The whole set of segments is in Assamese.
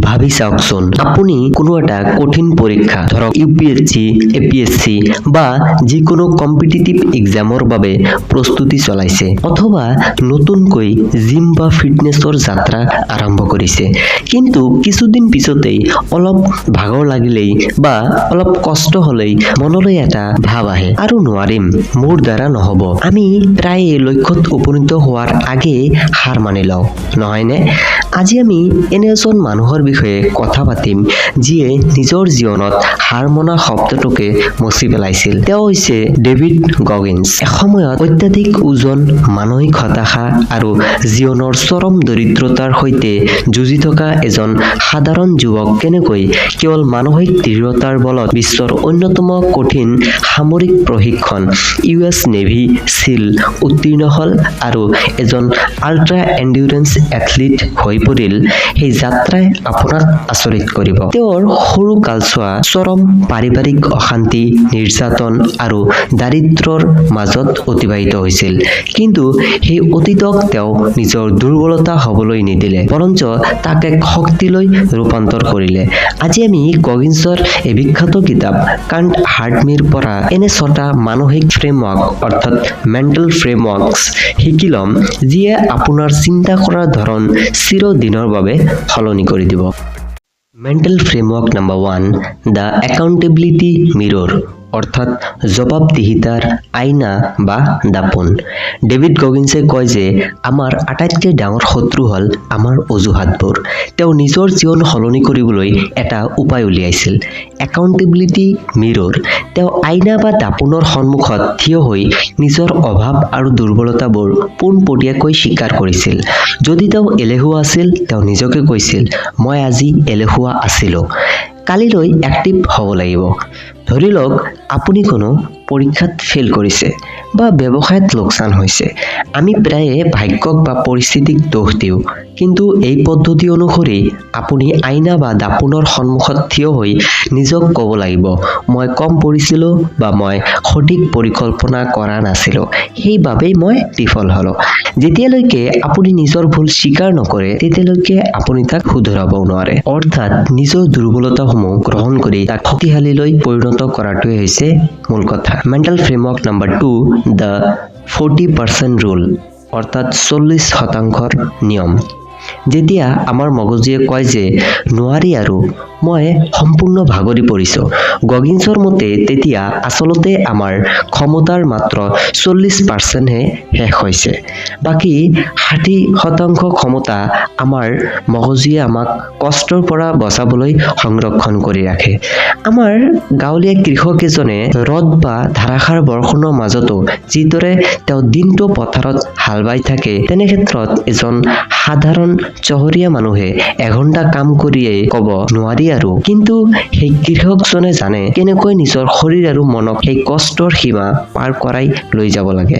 ভাবি চাওকচোন, আপুনি কোনো এটা কঠিন পৰীক্ষা ধৰক ইউপিএসসি, এপিএসসি বা যিকোনো কম্পিটিটিভ এক্সামৰ বাবে প্ৰস্তুতি চলাইছে অথবা নতুনকৈ জিম বা ফিটনেছৰ যাত্ৰা আৰম্ভ কৰিছে। কিন্তু কিছুদিন পিছতেই অলপ ভাগৰ লাগিলেই বা অলপ কষ্ট হ'লেই মনলৈ এটা ভাৱ আহে, আৰু নোৱাৰিম, মোৰ দ্বাৰা নহ'ব। আমি প্ৰায় এই লক্ষ্যত উপনীত হোৱাৰ আগেয়ে হাৰ মানি লওঁ, নহয়নে? আজি আমি এনে এজন মানুহৰ বিষয়ে কথা পাতিম যিয়ে নিজৰ জীৱনত হাৰ মনা শব্দটোকে মচি পেলাইছিল। তেওঁ হৈছে ডেভিড গগিন্স। এসময়ত অত্যাধিক ওজন, মানসিক হতাশা আৰু জীৱনৰ চৰম দৰিদ্ৰতাৰ সৈতে যুঁজি থকা এজন সাধাৰণ যুৱক কেনেকৈ কেৱল মানসিক দৃঢ়তাৰ বলত বিশ্বৰ অন্যতম কঠিন সামৰিক প্ৰশিক্ষণ US নেভি চিল উত্তীৰ্ণ হ'ল আৰু এজন আল্ট্ৰা এণ্ডুৰেন্স এথলীট হৈ পৰিল, সেই যাত্ৰাই আপোনাক আচৰিত কৰিব। তেওঁৰ সৰু কালছোৱা চৰম পাৰিবাৰিক অশান্তি, নিৰ্যাতন আৰু দাৰিদ্ৰৰ মাজত অতিবাহিত হৈছিল। কিন্তু সেই অতীতক তেওঁ নিজৰ দুৰ্বলতা হ'বলৈ নিদিলে, বৰঞ্চ তাক এক শক্তিলৈ ৰূপান্তৰ কৰিলে। আজি আমি গগিন্সৰ এই বিখ্যাত কিতাপ কাণ্ট হাৰ্ট মিৰ পৰা এনে 6টা মানসিক ফ্ৰেমৱৰ্ক অৰ্থাৎ মেণ্টেল ফ্ৰেমৱৰ্কছ শিকি ল'ম, যিয়ে আপোনাৰ চিন্তা কৰাৰ ধৰণ চিৰদিনৰ বাবে সলনি কৰি দিব। Mental framework number 1, the accountability মিৰৰ অৰ্থাৎ জবাবদিহিতাৰ আইনা বা দাপোন। ডেভিড গগিন্সে কয় যে আমাৰ আটাইতকৈ ডাঙৰ শত্ৰু হ'ল আমাৰ অজুহাতবোৰ। তেওঁ নিজৰ জীৱন সলনি কৰিবলৈ এটা উপায় উলিয়াইছিল, একাউণ্টেবিলিটি মিৰৰ। তেওঁ আইনা বা দাপোনৰ সন্মুখত থিয় হৈ নিজৰ অভাৱ আৰু দুৰ্বলতাবোৰ পোনপটীয়াকৈ স্বীকাৰ কৰিছিল। যদি তেওঁ এলেহুৱা আছিল, তেওঁ নিজকে কৈছিল, মই আজি এলেহুৱা আছিলোঁ, কালিলৈ এক্টিভ হ'ব লাগিব। ধৰি লওক আপুনি কোনো পৰীক্ষাত ফেইল কৰিছে বা ব্যৱসায়ত লোকচান হৈছে। আমি প্ৰায়ে ভাগ্যক বা পৰিস্থিতিক দোষ দিওঁ, কিন্তু এই পদ্ধতি অনুসৰি আপুনি আইনা বা দাপোনৰ সন্মুখত থিয় হৈ নিজক ক'ব লাগিব, মই কম পঢ়িছিলোঁ বা মই সঠিক পৰিকল্পনা কৰা নাছিলোঁ, সেইবাবেই মই বিফল হ'লোঁ। যেতিয়ালৈকে আপুনি নিজৰ ভুল স্বীকাৰ নকৰে, তেতিয়ালৈকে আপুনি তাক শুধৰাবও নোৱাৰে। অৰ্থাৎ নিজৰ দুৰ্বলতাসমূহ গ্ৰহণ কৰি তাক শক্তিশালীলৈ পৰিণত কৰাটোৱে হৈছে মূল কথা। Mental framework number 2, the 40% rule অৰ্থাৎ 40% নিয়ম। যেতিয়া আমাৰ মগজুৱে কয় যে নোৱাৰি আৰু মই সম্পূৰ্ণ ভাগৰি পৰিছোঁ, গগিন্সৰ মতে তেতিয়া আচলতে আমাৰ ক্ষমতাৰ মাত্ৰ 40%হে শেষ হৈছে। বাকী 60% ক্ষমতা আমাৰ মগজুৱে আমাক কষ্টৰ পৰা বচাবলৈ সংৰক্ষণ কৰি ৰাখে। আমাৰ গাঁৱলীয়া কৃষক এজনে ৰ'দ বা ধাৰাসাৰ বৰষুণৰ মাজতো যিদৰে তেওঁ দিনটো পথাৰত হাল বাই থাকে, তেনে ক্ষেত্ৰত এজন সাধাৰণ চহৰীয়া মানুহে এঘণ্টা কাম কৰিয়েই ক'ব নোৱাৰি আৰু। কিন্তু সেই কৃষকজনে জানে কেনেকৈ নিজৰ শৰীৰ আৰু মনক সেই কষ্টৰ সীমা পাৰ কৰাই লৈ যাব লাগে।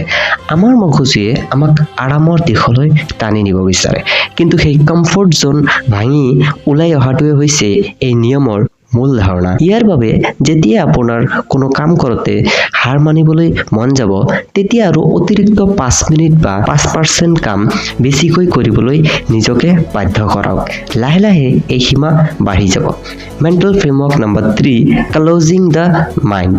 আমাৰ মগজুৱে আমাক আৰামৰ দিশলৈ টানি নিব বিচাৰে, কিন্তু সেই কমফৰ্ট জোন ভাঙি ওলাই অহাটোৱে হৈছে এই নিয়মৰ মূল ধাৰণা। ইয়াৰ বাবে যেতিয়া আপোনাৰ কোনো কাম কৰোঁতে হাৰ মানিবলৈ মন যাব, তেতিয়া আৰু অতিৰিক্ত 5 মিনিট বা 5% কাম বেছিকৈ কৰিবলৈ নিজকে বাধ্য কৰাওক। লাহে লাহে এই সীমা বাঢ়ি যাব। Mental framework number 3, closing the mind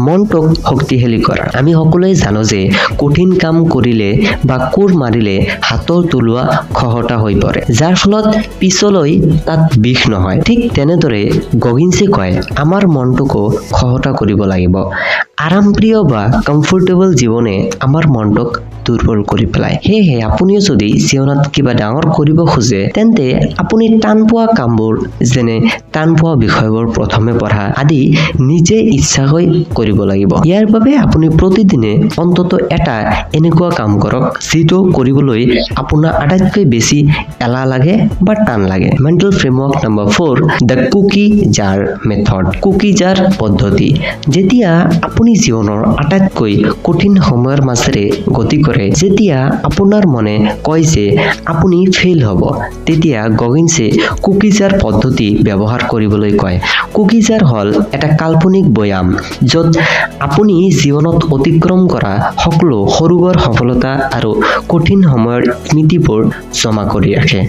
মনটোক শক্তিশালী কৰা। আমি সকলোৱে জানো যে কঠিন কাম কৰিলে বা কোৰ মাৰিলে হাতৰ তলুৱা খহটা হৈ পৰে, যাৰ ফলত পিছলৈ তাত বিষ নহয়। ঠিক তেনেদৰে গগিন্সে কয়, আমাৰ মনটোকো খহটা কৰিব লাগিব। আৰামপ্ৰিয় বা কমফৰ্টেবল জীৱনে আমাৰ মনটোক দুৰ্বল কৰি পেলায়। সেয়েহে আপুনিও যদি জীৱনত কিবা ডাঙৰ কৰিব খোজে, তেন্তে আপুনি টান পোৱা কামবোৰ, যেনে টান পোৱা বিষয়বোৰ প্ৰথমে পঢ়া আদি নিজে ইচ্ছাকৈ কৰিব লাগিব। ইয়াৰ বাবে আপুনি প্ৰতিদিনে অন্তত এটা এনেকুৱা কাম কৰক যিটো কৰিবলৈ আপোনাৰ আটাইতকৈ বেছি এলাহ লাগে বা টান লাগে। Mental framework number 4, the cookie jar method cookie jar পদ্ধতি। যেতিয়া আপুনি আপুনি জীৱনৰ আটাইতকৈ কঠিন সময়ৰ মাজেৰে গতি কৰে যেতিয়া আপোনাৰ মনে কয় যে আপুনি ফেইল হ'ব তেতিয়া গগিন্সে কুকিজাৰ পদ্ধতি ব্যৱহাৰ কৰিবলৈ কয় কুকিজাৰ হ'ল এটা কাল্পনিক বয়াম য'ত আপুনি জীৱনত অতিক্ৰম কৰা সকলো সৰু-বৰ সফলতা আৰু কঠিন সময়ৰ স্মৃতিবোৰ জমা কৰি ৰাখে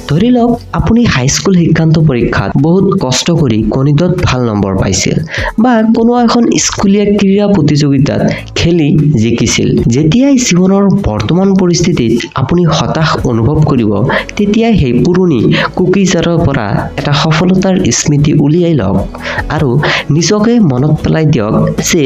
ধৰি লওক আপুনি হাইস্কুল শিক্ষান্ত পৰীক্ষাত বহুত কষ্ট কৰি গণিতত ভাল নম্বৰ পাইছিল বা কোনো এখন স্কুলীয়া ক্ৰীড়া প্ৰতিযোগিতাত খেলি জিকিছিল যেতিয়াই জীৱনৰ বৰ্তমান পৰিস্থিতিত আপুনি হতাশ অনুভৱ কৰিব তেতিয়া সেই পুৰণি কুকিজাৰৰ পৰা এটা সফলতাৰ স্মৃতি উলিয়াই লওক আৰু নিজকে মনত পেলাই দিয়ক যে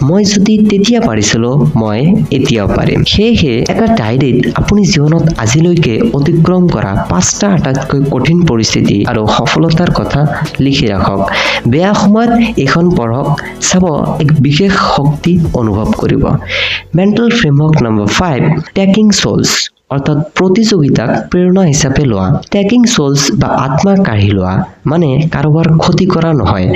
মই যদি তেতিয়া পাৰিছিলো মই এতিয়াও পাৰিম সেয়েহে এটা ডায়েৰীত আপুনি জীৱনত আজিলৈকে অতিক্ৰম কৰা 5টা আটাইতকৈ কঠিন পৰিস্থিতি আৰু সফলতাৰ কথা লিখি ৰাখক বেয়া সময়ত এখন পঢ়ক চাব এক বিশেষ শক্তি অনুভৱ কৰিব মেণ্টেল ফ্ৰেমৱৰ্ক নম্বৰ 5 টেকিং চলছ অৰ্থাৎ প্ৰতিযোগিতাক প্ৰেৰণা হিচাপে লোৱা টেকিং চলছ বা আত্মা কাঢ়ি লোৱা মানে কাৰোবাৰ ক্ষতি কৰা নহয়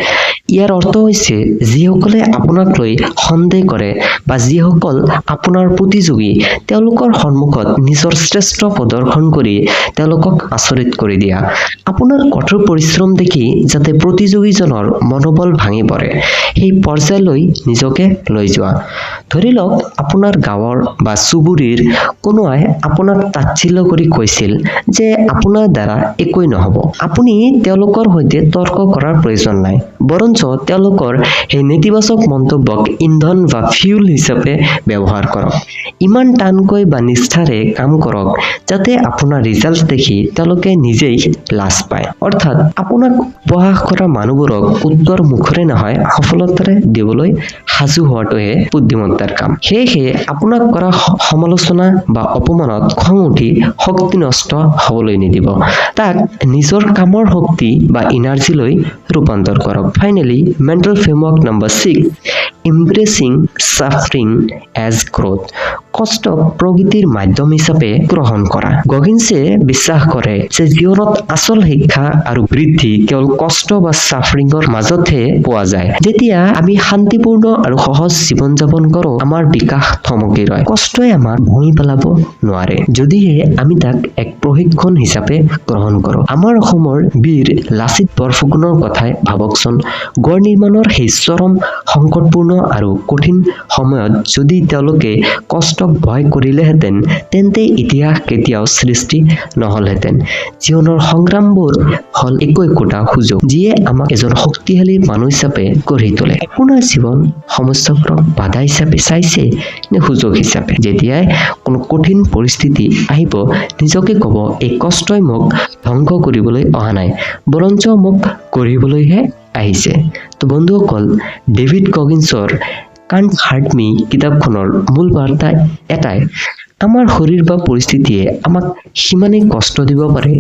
ইয়াৰ অৰ্থ হৈছে যিসকলে আপোনাক লৈ সন্দেহ কৰে বা যিসকল আপোনাৰ প্ৰতিযোগী তেওঁলোকৰ সন্মুখত নিজৰ শ্ৰেষ্ঠ প্ৰদৰ্শন কৰি তেওঁলোকক আচৰিত কৰি দিয়া আপোনাৰ কঠোৰ পৰিশ্ৰম দেখি যাতে প্ৰতিযোগীজনৰ মনোবল ভাঙি পৰে সেই পৰ্যায়লৈ নিজকে লৈ যোৱা ধৰি লওক আপোনাৰ গাঁৱৰ বা চুবুৰীৰ কোনোৱাই আপোনাক তাচ্ছিল্য কৰি কৈছিল যে আপোনাৰ দ্বাৰা একোই নহব আপুনি তেওঁলোকৰ সৈতে তৰ্ক কৰাৰ প্ৰয়োজন নাই বৰঞ্চ তেওঁলোকৰ সেই নেতিবাচক মন্তব্যক ইন্ধন বা ফিউল হিচাপে ব্যৱহাৰ কৰক ইমান টানকৈ বা নিষ্ঠাৰে কাম কৰক যাতে আপোনাৰ ৰিজাল্ট দেখি তেওঁলোকে নিজেই লাজ পায় অৰ্থাৎ আপোনাক উপহাস কৰা মানুহবোৰক উত্তৰ মুখৰে নহয় সফলতাৰে দিবলৈ সাজু হোৱাটোহে বুদ্ধিমত্তাৰ কাম সেয়েহে আপোনাক কৰা সমালোচনা বা অপমানত খং উঠি শক্তি নষ্ট হ'বলৈ নিদিব তাক নিজৰ কামৰ শক্তি বা এনাৰ্জিলৈ ৰূপান্তৰ কৰক finally mental framework number 6 embracing suffering as growth কষ্টক প্ৰগতিৰ মাধ্যম হিচাপে গ্ৰহণ কৰা গগিন্সে বিশ্বাস কৰে যে জীৱনত আচল শিক্ষা আৰু বৃদ্ধি কেৱল কষ্ট বা ছাফাৰিঙৰ মাজতহে পোৱা যায় যেতিয়া আমি শান্তিপূৰ্ণ আৰু সহজ জীৱন যাপন কৰোঁ আমাৰ বিকাশ থমকি ৰয় কষ্টই আমাক ভাঙি পেলাব নোৱাৰে যদিহে আমি তাক এক প্ৰশিক্ষণ হিচাপে গ্ৰহণ কৰোঁ আমাৰ অসমৰ বীৰ লাচিত বৰফুকনৰ কথাই ভাবকচোন গড় নিৰ্মাণৰ সেই চৰম সংকটপূৰ্ণ আৰু কঠিন সময়ত যদি তেওঁলোকে কষ্টক ভয় কৰিলেহেঁতেন তেন্তে ইতিহাস কেতিয়াও সৃষ্টি নহলহেঁতেন জীৱনৰ সংগ্ৰামবোৰ হল একোটা সুযোগ যিয়ে আমাক এজন শক্তিশালী মানুহ হিচাপে গঢ়ি তোলে আপোনাৰ জীৱন সমস্যাবোৰক বাধা হিচাপে চাইছে নে সুযোগ হিচাপে যেতিয়াই কোনো কঠিন পৰিস্থিতি আহিব নিজকে ক'ব এই কষ্টই মোক ধ্বংস কৰিবলৈ অহা নাই বৰঞ্চ মোক গঢ়িবলৈহে আহিছে তো বন্ধুসকল ডেভিড গগিন্সৰ কাণ্ট হাৰ্ট মি কিতাপখনৰ মূল বাৰ্তা এটাই আমাৰ শৰীৰ বা পৰিস্থিতিয়ে আমাক সিমানেই কষ্ট দিব পাৰে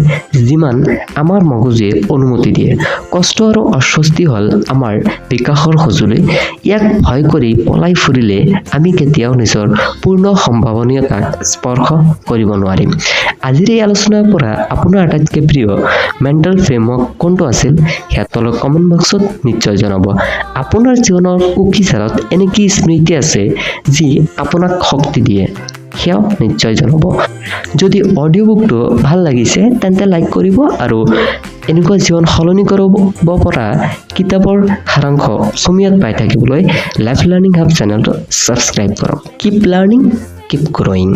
যিমান আমাৰ মগজুৱে অনুমতি দিয়ে কষ্ট আৰু অস্বস্তি হ'ল আমাৰ বিকাশৰ সঁজুলি ইয়াক ভয় কৰি পলাই ফুৰিলে আমি কেতিয়াও নিজৰ পূৰ্ণ সম্ভাৱনীয়তাক স্পৰ্শ কৰিব নোৱাৰিম আজিৰ এই আলোচনাৰ পৰা আপোনাৰ আটাইতকৈ প্ৰিয় মেণ্টেল ফ্ৰেমৱৰ্ক কোনটো আছিল সেয়া তলৰ কমেণ্ট বক্সত নিশ্চয় জনাব আপোনাৰ জীৱনৰ কুকিজাৰত এনে কি স্মৃতি আছে যি আপোনাক শক্তি দিয়ে সেয়াও নিশ্চয় জনাব যদি অডিঅ' বুকটো ভাল লাগিছে তেন্তে লাইক কৰিব আৰু এনেকুৱা জীৱন সলনি কৰিব পৰা কিতাপৰ সাৰাংশ অসমীয়াত পাই থাকিবলৈ লাইফ লাৰ্ণিং হাব চেনেলটো ছাবস্ক্ৰাইব কৰক কিপ লাৰ্ণিং কিপ গ্ৰ'য়িং